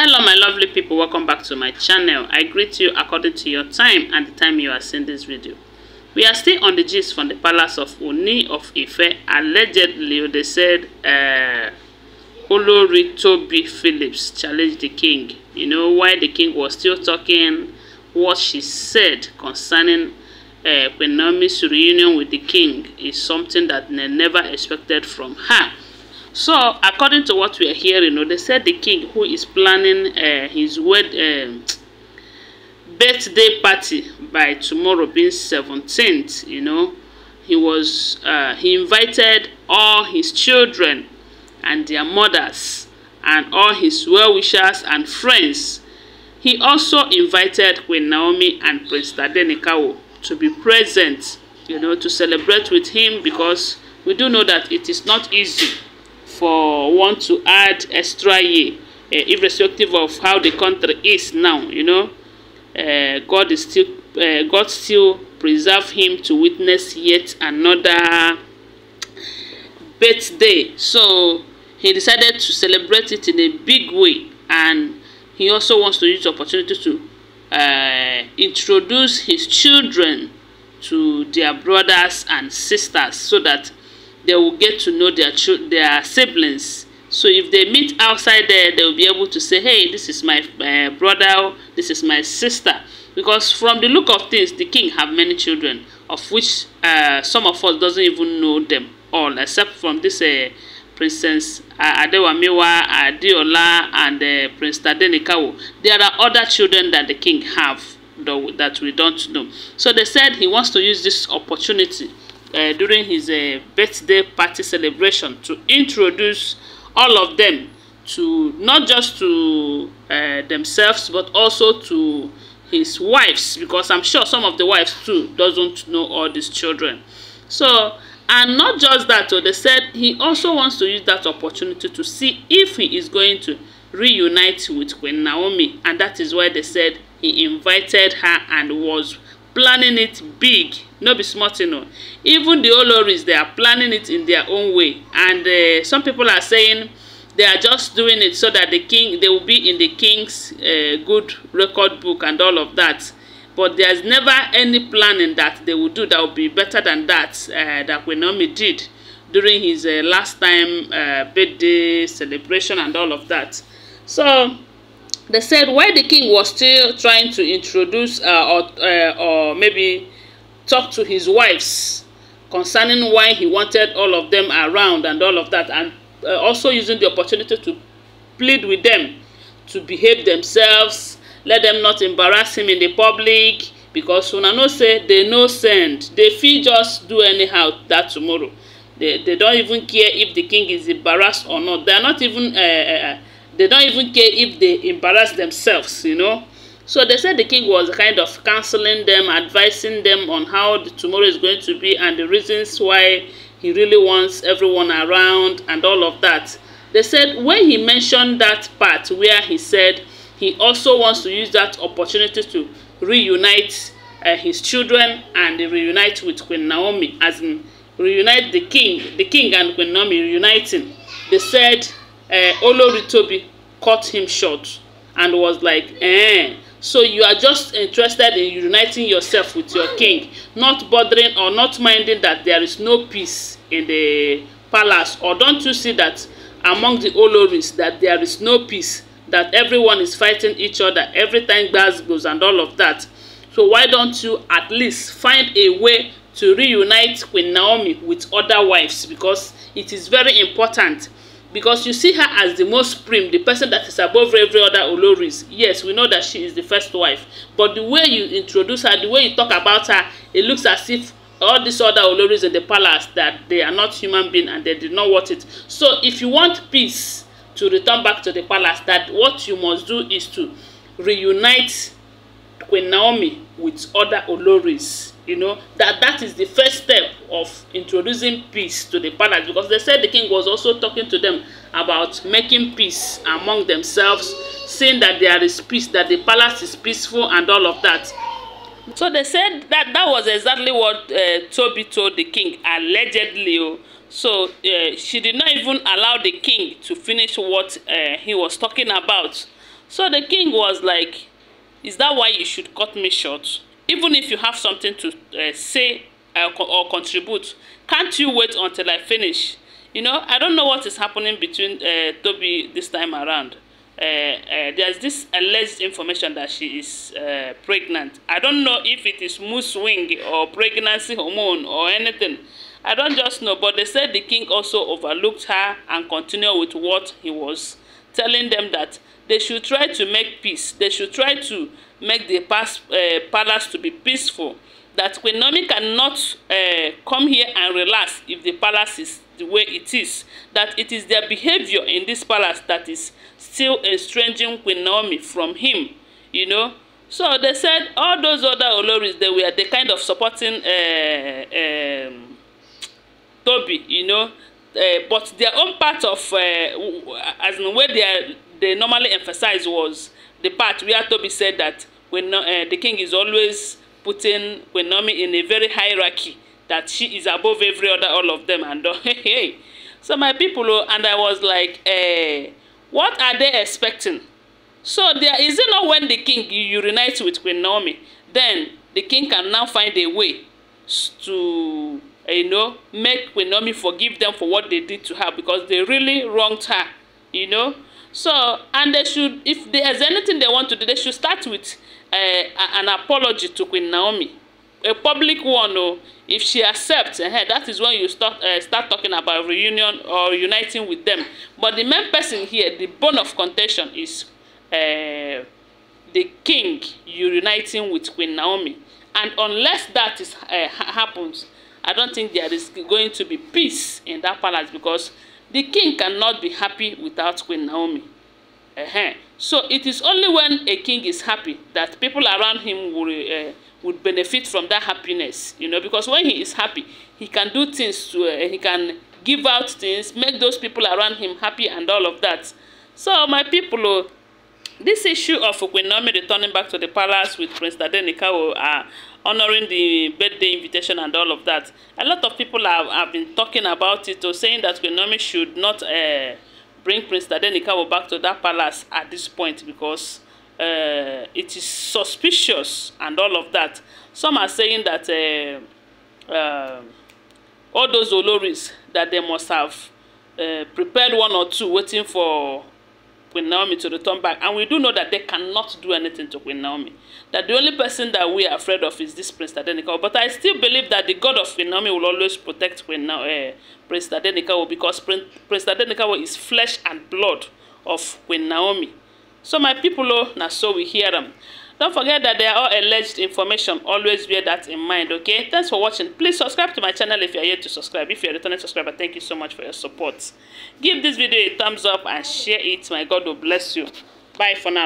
Hello my lovely people, welcome back to my channel. I greet you according to your time and the time you are seeing this video. We are still on the gist from the palace of Ooni of Ife. Allegedly, they said Olori Tobi Phillips challenged the king. You know, why the king was still talking, what she said concerning Queen Naomi's reunion with the king is something that they never expected from her. So, according to what we are hearing, they said the king, who is planning his birthday party by tomorrow being 17th, he invited all his children and their mothers and all his well-wishers and friends. He also invited Queen Naomi and Prince Tadenikawo to be present, to celebrate with him, because we do know that it is not easy for one to add extra year, irrespective of how the country is now. God still preserve him to witness yet another birthday. So he decided to celebrate it in a big way, and he also wants to use the opportunity to introduce his children to their brothers and sisters, so that they will get to know their siblings. So if they meet outside there, they will be able to say, hey, this is my brother, this is my sister. Because from the look of things, the king have many children, of which some of us doesn't even know them all, except from this Princess Adewamiwa, Adeola, and Prince Tadenikawo. There are other children that the king have, though, that we don't know. So they said he wants to use this opportunity during his birthday party celebration to introduce all of them to, not just to themselves, but also to his wives, because I'm sure some of the wives too doesn't know all these children. So, and not just that, they said he also wants to use that opportunity to see if he is going to reunite with Queen Naomi, and that is why they said he invited her and was planning it big. No be smart, Even the Olories, they are planning it in their own way, and some people are saying they are just doing it so that they will be in the king's good record book and all of that. But there's never any planning that they will do that will be better than that that Queen Naomi did during his last time birthday celebration and all of that. So they said while the king was still trying to introduce or maybe talk to his wives concerning why he wanted all of them around and all of that, and also using the opportunity to plead with them to behave themselves, let them not embarrass him in the public, because una know say they no send, they fit just do anyhow that tomorrow. They don't even care if the king is embarrassed or not. They are not even they don't even care if they embarrass themselves, So they said the king was kind of counseling them, advising them on how tomorrow is going to be and the reasons why he really wants everyone around and all of that. They said when he mentioned that part where he said he also wants to use that opportunity to reunite his children and reunite with Queen Naomi, as in reunite the king and Queen Naomi reuniting. They said Olori Tobi cut him short and was like, so you are just interested in uniting yourself with your king, not bothering or not minding that there is no peace in the palace? Or don't you see that among the Olories that there is no peace, that everyone is fighting each other every time gas goes and all of that? So why don't you at least find a way to reunite Queen Naomi with other wives? Because it is very important. Because you see her as the most supreme, the person that is above every other Oloris. Yes, we know that she is the first wife. But the way you introduce her, the way you talk about her, it looks as if all these other Oloris in the palace, that they are not human beings and they did not want it. So if you want peace to return back to the palace, that what you must do is to reunite Queen Naomi with other Oloris. That is the first step of introducing peace to the palace, because they said the king was also talking to them about making peace among themselves, saying that there is peace, that the palace is peaceful and all of that. So they said that was exactly what Tobi told the king, allegedly. So she did not even allow the king to finish what he was talking about. So the king was like, is that why you should cut me short? Even if you have something to say or contribute, can't you wait until I finish? You know, I don't know what is happening between Tobi this time around. There's this alleged information that she is pregnant. I don't know if it is moose wing or pregnancy hormone or anything. I don't just know, but they said the king also overlooked her and continued with what he was telling them, that they should try to make peace. They should try to make the palace to be peaceful. That Queen Naomi cannot come here and relax if the palace is the way it is. That it is their behavior in this palace that is still estranging Queen Naomi from him, you know. So they said all those other Oloris, they were the kind of supporting Tobi, you know. But their own part of, as in where they normally emphasize was the part where Tobi said that when the king is always putting Queen Naomi in a very hierarchy, that she is above every other, all of them, and hey. So my people, and I was like, what are they expecting? So there is it not when the king unites with Queen Naomi, then the king can now find a way to, you know, make Queen Naomi forgive them for what they did to her, because they really wronged her, you know. So, and they should, if there's anything they want to do, they should start with an apology to Queen Naomi, a public one. Or if she accepts, that is when you start talking about reunion or uniting with them. But the main person here, the bone of contention, is the king uniting with Queen Naomi. And unless that is happens, I don't think there is going to be peace in that palace, because the king cannot be happy without Queen Naomi. So it is only when a king is happy that people around him would benefit from that happiness, you know, because when he is happy, he can do things to, he can give out things, make those people around him happy and all of that. So my people, this issue of Queen Naomi returning back to the palace with Prince Tadenikawo, honoring the birthday invitation and all of that, a lot of people have been talking about it, or saying that Queen Naomi should not bring Prince Tadenikawo back to that palace at this point, because it is suspicious and all of that. Some are saying that all those Olories, that they must have prepared one or two waiting for Queen Naomi to return back. And we do know that they cannot do anything to Queen Naomi. That the only person that we are afraid of is this Prince Tadenikawo. But I still believe that the God of Queen Naomi will always protect Prince Tadenikawo, because Prince Tadenikawo is flesh and blood of Queen Naomi. So my people, now so we hear them. Don't forget that they are all alleged information. Always bear that in mind, okay? Thanks for watching. Please subscribe to my channel if you are yet to subscribe. If you are a returning subscriber, thank you so much for your support. Give this video a thumbs up and share it. My God will bless you. Bye for now.